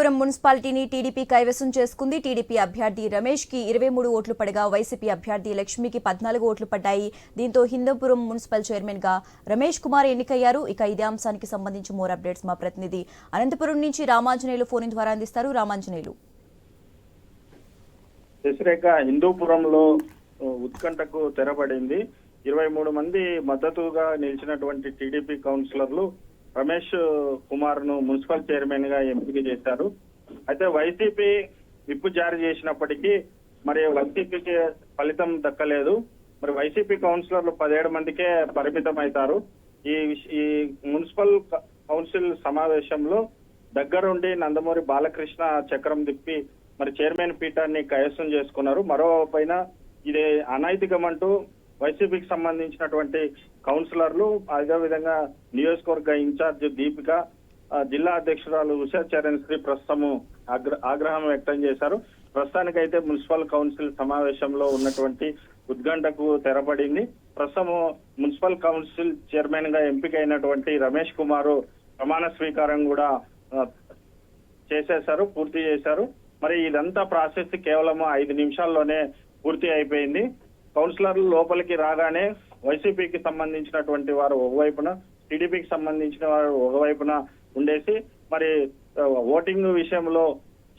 హిందూపురం మున్సిపాలిటీని టీడీపీ కైవసం చేసుకుంది. టీడీపీ అభ్యర్థి రమేష్ కి 23 ఓట్లు పడగా వైసీపీ అభ్యర్థి లక్ష్మికి 14 ఓట్లు పడ్డాయి. దీంతో హిందూపురం మున్సిపల్ చైర్మన్ గా రమేష్ కుమార్ ఎన్నికయ్యారు. ఇక ఇదే అంశానికి సంబంధించి మోర్ అప్డేట్స్ మా ప్రతినిధి అనంతపురం నుంచి రామాంజనేయులు ఫోన్ ద్వారా అందిస్తారు. రామాంజనేయులు. హిందూపురంలో ఉత్కంఠకు తెరపడింది. 23 మంది మద్దతుగా నిలిచినటువంటి టీడీపీ కౌన్సిలర్లు రమేష్ కుమార్ ను మున్సిపల్ చైర్మన్ గా ఎంపిక చేశారు. అయితే వైసీపీ విప్ జారీ చేసినప్పటికీ మరి వైసీపీకి ఫలితం దక్కలేదు. మరి వైసీపీ కౌన్సిలర్లు 17 మందికే పరిమితం అవుతారు. ఈ మున్సిపల్ కౌన్సిల్ సమావేశంలో దగ్గరుండి నందమూరి బాలకృష్ణ చక్రం తిప్పి మరి చైర్మన్ పీఠాన్ని కైవసం చేసుకున్నారు. మరో పైన ఇది అనైతికమంటూ వైసీపీకి సంబంధించినటువంటి కౌన్సిలర్లు, అదేవిధంగా నియోజకవర్గ ఇన్ఛార్జ్ దీపిక, జిల్లా అధ్యక్షురాలు ఉషా చరణ్ శ్రీ ప్రస్తుతము ఆగ్రహం వ్యక్తం చేశారు. ప్రస్తుతానికైతే మున్సిపల్ కౌన్సిల్ సమావేశంలో ఉన్నటువంటి ఉద్కంఠకు తెరపడింది. ప్రస్తుతం మున్సిపల్ కౌన్సిల్ చైర్మన్ గా ఎంపికైనటువంటి రమేష్ కుమార్ ప్రమాణ స్వీకారం కూడా పూర్తి చేశారు. మరి ఇదంతా ప్రాసెస్ కేవలం 5 నిమిషాల్లోనే పూర్తి అయిపోయింది. కౌన్సిలర్లు లోపలికి రాగానే వైసీపీకి సంబంధించినటువంటి వారు ఒకవైపున, టీడీపీకి సంబంధించిన వారు ఒకవైపున ఉండేసి మరి ఓటింగ్ విషయంలో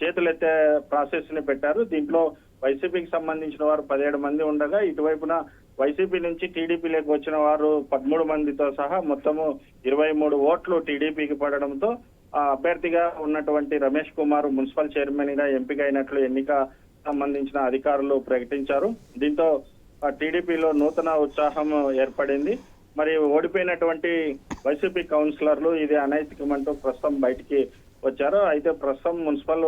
చేతులెత్తే ప్రాసెస్ ని పెట్టారు. దీంట్లో వైసీపీకి సంబంధించిన వారు 17 మంది ఉండగా ఇటువైపున వైసీపీ నుంచి టీడీపీలోకి వచ్చిన వారు 13 మందితో సహా మొత్తము 23 ఓట్లు టీడీపీకి పడడంతో అభ్యర్థిగా ఉన్నటువంటి రమేష్ కుమార్ మున్సిపల్ చైర్మన్ గా ఎంపికైనట్లు ఎన్నిక సంబంధించిన అధికారులు ప్రకటించారు. దీంతో టీడీపీలో నూతన ఉత్సాహం ఏర్పడింది. మరి ఓడిపోయినటువంటి వైసీపీ కౌన్సిలర్లు ఇది అనైతికమంటూ ప్రస్తుతం బయటికి వచ్చారు. అయితే ప్రస్తుతం మున్సిపల్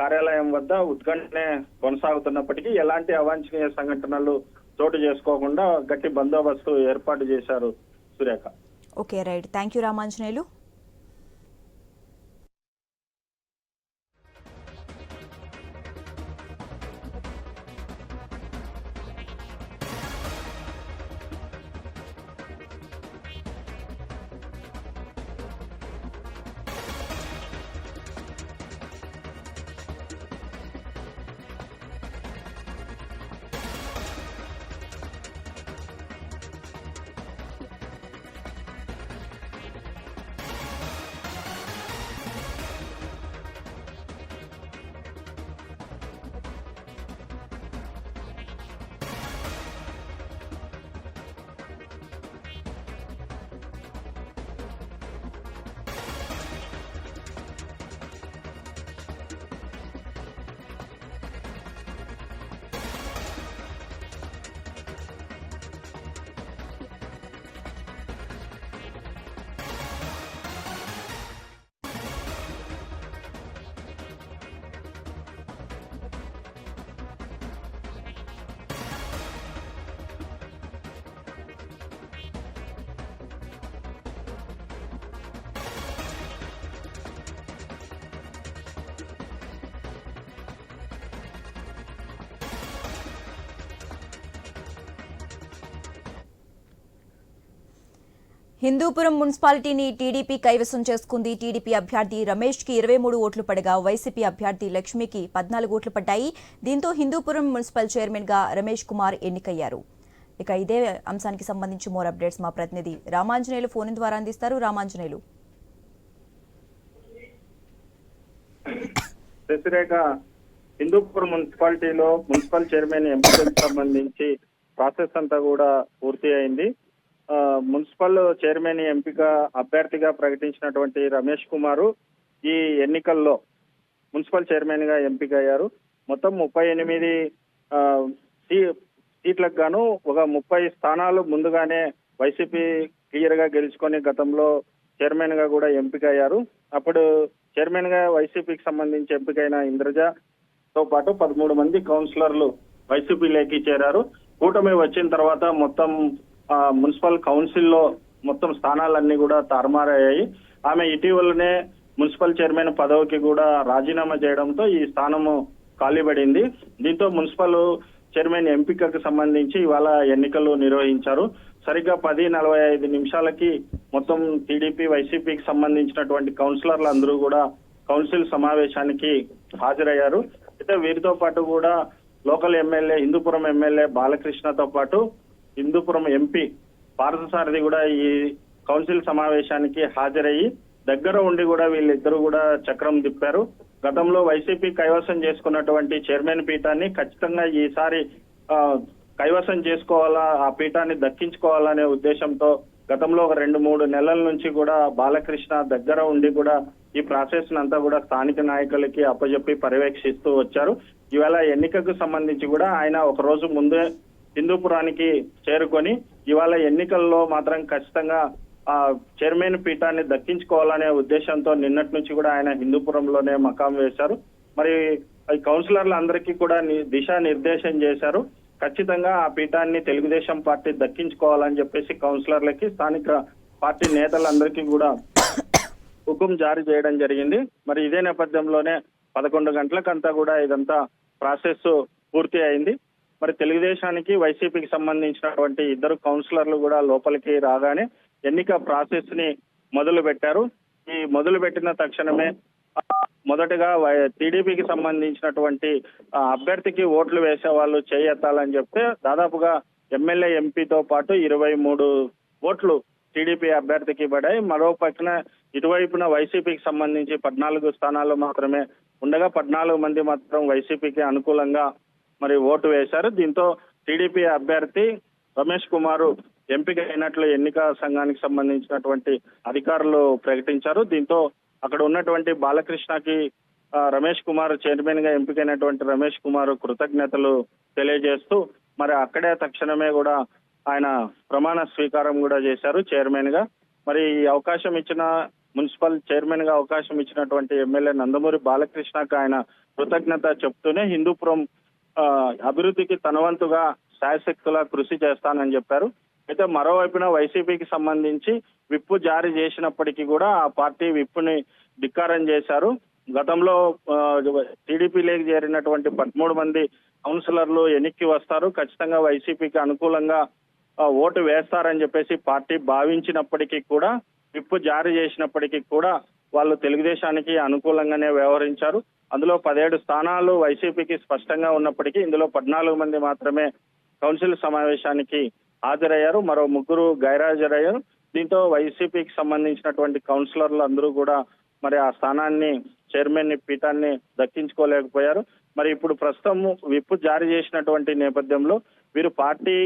కార్యాలయం వద్ద ఉత్కంఠనే కొనసాగుతున్నప్పటికీ ఎలాంటి అవాంఛనీయ సంఘటనలు చోటు చేసుకోకుండా గట్టి బందోబస్తు ఏర్పాటు చేశారు. Surekha. Okay, right. Thank you Ramanjaneyulu. Hindupuram మున్సిపాలిటీని టీడీపీ కైవసం చేసుకుంది. టీడీపీ అభ్యర్థి రమేష్ కి 23 ఓట్లు పడగా వైసీపీ అభ్యర్థి లక్ష్మికి 14 ఓట్లు పడ్డాయి. దీంతో హిందూపురం మున్సిపల్ చైర్మన్ గా రమేష్ కుమార్ ఎన్నికయ్యారు. ఇక ఇదే అంశానికి సంబంధించి మోర్ అప్డేట్స్ మా ప్రతినిధి రామాంజనేయులు ఫోన్ ద్వారా అందిస్తారు. రామాంజనేయులు. హిందూపురం మున్సిపాలిటీలో మున్సిపల్ చైర్మన్ ఎంపికకు సంబంధించి ప్రాసెస్ అంతా కూడా పూర్తి అయింది. మున్సిపల్ చైర్మన్ ఎంపిక అభ్యర్థిగా ప్రకటించినటువంటి రమేష్ కుమార్ ఈ ఎన్నికల్లో మున్సిపల్ చైర్మన్ గా ఎంపికయ్యారు. మొత్తం 38 సీట్లకు గాను ఒక 30 స్థానాలు ముందుగానే వైసీపీ క్లియర్ గా గెలుచుకొని గతంలో చైర్మన్ గా కూడా ఎంపికయ్యారు. అప్పుడు చైర్మన్ గా వైసీపీకి సంబంధించి ఎంపికైన ఇంద్రజతో పాటు 13 మంది కౌన్సిలర్లు వైసీపీలోకి చేరారు. కూటమి వచ్చిన తర్వాత మొత్తం మున్సిపల్ కౌన్సిల్లో మొత్తం స్థానాలన్నీ కూడా తారుమారయ్యాయి. ఆమె ఇటీవలనే మున్సిపల్ చైర్మన్ పదవికి కూడా రాజీనామా చేయడంతో ఈ స్థానము ఖాళీపడింది. దీంతో మున్సిపల్ చైర్మన్ ఎంపికకు సంబంధించి ఇవాళ ఎన్నికలు నిర్వహించారు. సరిగ్గా 10:45 నిమిషాలకి మొత్తం టీడీపీ వైసీపీకి సంబంధించినటువంటి కౌన్సిలర్లు అందరూ కూడా కౌన్సిల్ సమావేశానికి హాజరయ్యారు. అయితే వీరితో పాటు కూడా లోకల్ ఎమ్మెల్యే హిందూపురం ఎమ్మెల్యే బాలకృష్ణతో పాటు హిందూపురం ఎంపీ పార్థసారథి కూడా ఈ కౌన్సిల్ సమావేశానికి హాజరయ్యి దగ్గర ఉండి కూడా వీళ్ళిద్దరూ కూడా చక్రం తిప్పారు. గతంలో వైసీపీ కైవసం చేసుకున్నటువంటి చైర్మన్ పీఠాన్ని ఖచ్చితంగా ఈసారి కైవసం చేసుకోవాలా, ఆ పీఠాన్ని దక్కించుకోవాలనే ఉద్దేశంతో గతంలో ఒక 2-3 నెలల నుంచి కూడా బాలకృష్ణ దగ్గర ఉండి కూడా ఈ ప్రాసెస్ అంతా కూడా స్థానిక నాయకులకి అప్పజెప్పి పర్యవేక్షిస్తూ వచ్చారు. ఇవాళ ఎన్నికకు సంబంధించి కూడా ఆయన ఒక రోజు ముందే హిందూపురానికి చేరుకొని ఇవాళ ఎన్నికల్లో మాత్రం ఖచ్చితంగా ఆ చైర్మన్ పీఠాన్ని దక్కించుకోవాలనే ఉద్దేశంతో నిన్నటి నుంచి కూడా ఆయన హిందూపురంలోనే మకాం వేశారు. మరి కౌన్సిలర్లు అందరికీ కూడా దిశానిర్దేశం చేశారు. ఖచ్చితంగా ఆ పీఠాన్ని తెలుగుదేశం పార్టీ దక్కించుకోవాలని చెప్పేసి కౌన్సిలర్లకి స్థానిక పార్టీ నేతలందరికీ కూడా హుకుం జారీ చేయడం జరిగింది. మరి ఇదే నేపథ్యంలోనే 11 గంటలకంతా కూడా ఇదంతా ప్రాసెస్ పూర్తి అయింది. మరి తెలుగుదేశానికి వైసీపీకి సంబంధించినటువంటి 2 కౌన్సిలర్లు కూడా లోపలికి రాగానే ఎన్నిక ప్రాసెస్ ని మొదలు పెట్టారు. ఈ మొదలు పెట్టిన తక్షణమే మొదటగా టీడీపీకి సంబంధించినటువంటి అభ్యర్థికి ఓట్లు వేసే వాళ్ళు చేయెత్తాలని చెప్తే దాదాపుగా ఎమ్మెల్యే ఎంపీతో పాటు 23 ఓట్లు టీడీపీ అభ్యర్థికి పడ్డాయి. మరో పక్కన ఇటువైపున వైసీపీకి సంబంధించి 14 స్థానాలు మాత్రమే ఉండగా 14 మంది మాత్రం వైసీపీకి అనుకూలంగా మరి ఓటు వేశారు. దీంతో టీడీపీ అభ్యర్థి రమేష్ కుమార్ ఎంపిక అయినట్లు ఎన్నికల సంఘానికి సంబంధించినటువంటి అధికారులు ప్రకటించారు. దీంతో అక్కడ ఉన్నటువంటి బాలకృష్ణకి రమేష్ కుమార్ చైర్మన్ గా ఎంపికైనటువంటి రమేష్ కుమార్ కృతజ్ఞతలు తెలియజేస్తూ మరి అక్కడే తక్షణమే కూడా ఆయన ప్రమాణ స్వీకారం కూడా చేశారు చైర్మన్ గా. మరి ఈ అవకాశం ఇచ్చిన మున్సిపల్ చైర్మన్ గా అవకాశం ఇచ్చినటువంటి ఎమ్మెల్యే నందమూరి బాలకృష్ణకు ఆయన కృతజ్ఞత చెప్తూనే హిందూపురం అభివృద్ధికి తన వంతుగా శాయశక్తులా కృషి చేస్తానని చెప్పారు. అయితే మరోవైపున వైసీపీకి సంబంధించి విప్పు జారీ చేసినప్పటికీ కూడా ఆ పార్టీ విప్పుని ధిక్కారం చేశారు. గతంలో టీడీపీలోకి చేరినటువంటి 13 మంది కౌన్సిలర్లు ఎన్నికకి వస్తారు, ఖచ్చితంగా వైసీపీకి అనుకూలంగా ఓటు వేస్తారని చెప్పేసి పార్టీ భావించినప్పటికీ కూడా విప్పు జారీ చేసినప్పటికీ కూడా వాళ్ళు తెలుగుదేశానికి అనుకూలంగానే వ్యవహరించారు. అందులో 17 స్థానాలు వైసీపీకి స్పష్టంగా ఉన్నప్పటికీ ఇందులో 14 మంది మాత్రమే కౌన్సిల్ సమావేశానికి హాజరయ్యారు. మరో 3 గైర్హాజరయ్యారు. దీంతో వైసీపీకి సంబంధించినటువంటి కౌన్సిలర్లు అందరూ కూడా మరి ఆ స్థానాన్ని చైర్మన్ పీఠాన్ని దక్కించుకోలేకపోయారు. మరి ఇప్పుడు ప్రస్తుతం విప్పు జారీ చేసినటువంటి నేపథ్యంలో వీరు పార్టీ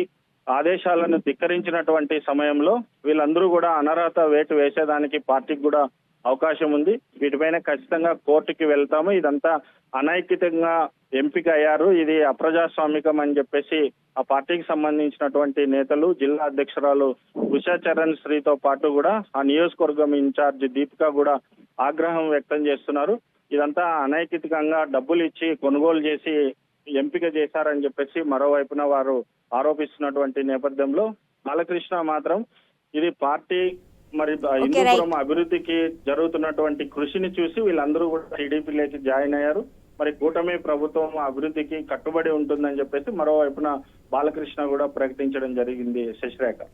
ఆదేశాలను ధిక్కరించినటువంటి సమయంలో వీళ్ళందరూ కూడా అనర్హత వేటు వేసేదానికి పార్టీకి కూడా అవకాశం ఉంది. వీటిపైన ఖచ్చితంగా కోర్టుకి వెళ్తాము, ఇదంతా అనైతికంగా ఎంపిక అయ్యారు, ఇది అప్రజాస్వామికం అని చెప్పేసి ఆ పార్టీకి సంబంధించినటువంటి నేతలు జిల్లా అధ్యక్షురాలు ఉషా చరణ్ శ్రీతో పాటు కూడా ఆ నియోజకవర్గం ఇన్ఛార్జ్ దీపిక కూడా ఆగ్రహం వ్యక్తం చేస్తున్నారు. ఇదంతా అనైతికంగా డబ్బులు ఇచ్చి కొనుగోలు చేసి ఎంపిక చేశారని చెప్పేసి మరోవైపున వారు ఆరోపిస్తున్నటువంటి నేపథ్యంలో బాలకృష్ణ మాత్రం ఇది పార్టీ మరి హిందూపురం అభివృద్ధికి జరుగుతున్నటువంటి కృషిని చూసి వీళ్ళందరూ కూడా టీడీపీలోకి జాయిన్ అయ్యారు. మరి కూటమి ప్రభుత్వం అభివృద్ధికి కట్టుబడి ఉంటుందని చెప్పేసి మరోవైపున బాలకృష్ణ కూడా ప్రకటించడం జరిగింది. శశిరేఖ.